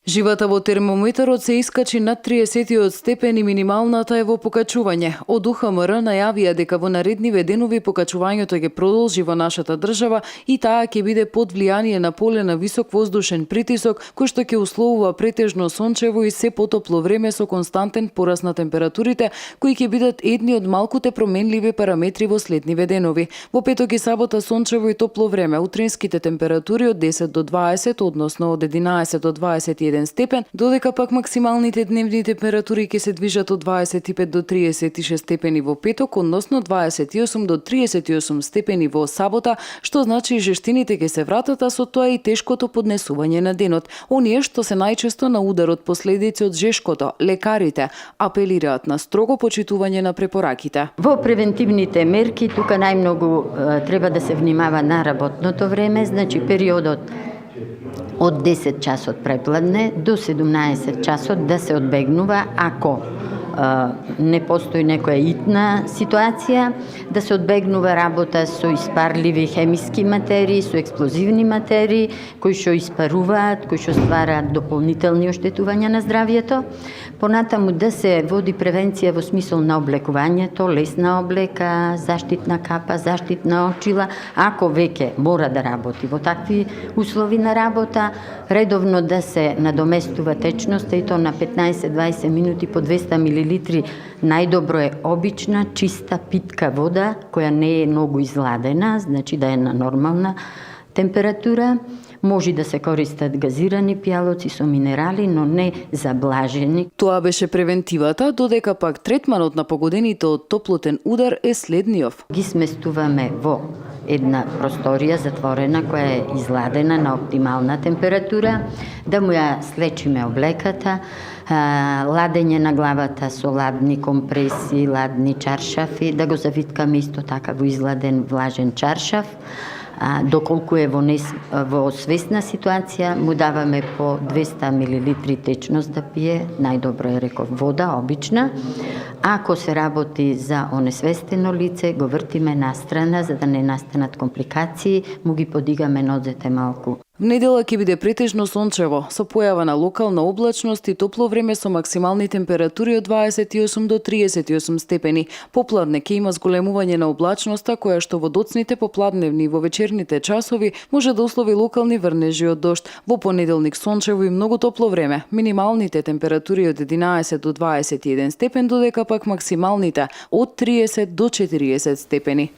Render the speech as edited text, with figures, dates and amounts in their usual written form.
Живата во термометарот се искачи над 30 степени, минималната е во покачување. Од УХМР најавија дека во наредниве денови покачувањето ќе продолжи во нашата држава и таа ќе биде под влијание на поле на висок воздушен притисок, кој што ќе условува претежно сончево и се потопло време со константен пораст на температурите, кои ќе бидат едни од малкуте променливи параметри во следниве денови. Во петок и сабота сончево и топло време, утринските температури од 10 до 20, односно од 11 до 21 степен, додека пак максималните дневни температури ќе се движат од 25 до 36 степени во петок, односно 28 до 38 степени во сабота, што значи жештините ќе се вратат, а со тоа и тешкото поднесување на денот. Оние што се најчесто на удар од последици од жешкото, лекарите, апелираат на строго почитување на препораките. Во превентивните мерки тука најмногу треба да се внимава на работното време, значи периодот од 10 часот препладне до 17 часот да се одбегнува ако не постои некоја итна ситуација, да се одбегнува работа со испарливи хемиски материи, со експлозивни материи, кои што испаруваат, кои што ствараат дополнителни оштетувања на здравјето. Понатаму да се води превенција во смисол на облекувањето, лесна облека, заштитна капа, заштитна очила, ако веќе мора да работи во такви услови на работа, редовно да се надоместува течноста и то на 15-20 минути по 200 мл. Најдобро е обична, чиста, питка вода, која не е многу изладена, значи да е на нормална температура. Може да се користат газирани пијалоци со минерали, но не заблажени. Тоа беше превентивата, додека пак третманот на погодените од топлотен удар е следниот. Ги сместуваме во една просторија затворена која е изладена на оптимална температура, да му ја слечиме облеката, ладење на главата со ладни компреси, ладни чаршафи, да го завиткаме исто така во изладен влажен чаршаф. Доколку е во свесна ситуација, му даваме по 200 мл течност да пие, најдобро е реков вода, обична. Ако се работи за онесвестено лице, го вртиме настрана за да не настанат компликации, му ги подигаме нозете малку. В недела ќе биде претежно сончево, со појава на локална облачност и топло време со максимални температури од 28 до 38 степени. Попладне ќе има зголемување на облачноста, која што во доцните попладневни и во вечерните часови може да услови локални врнежи од дожд. Во понеделник сончево и многу топло време. Минималните температури од 11 до 21 степен, додека пак максималните од 30 до 40 степени.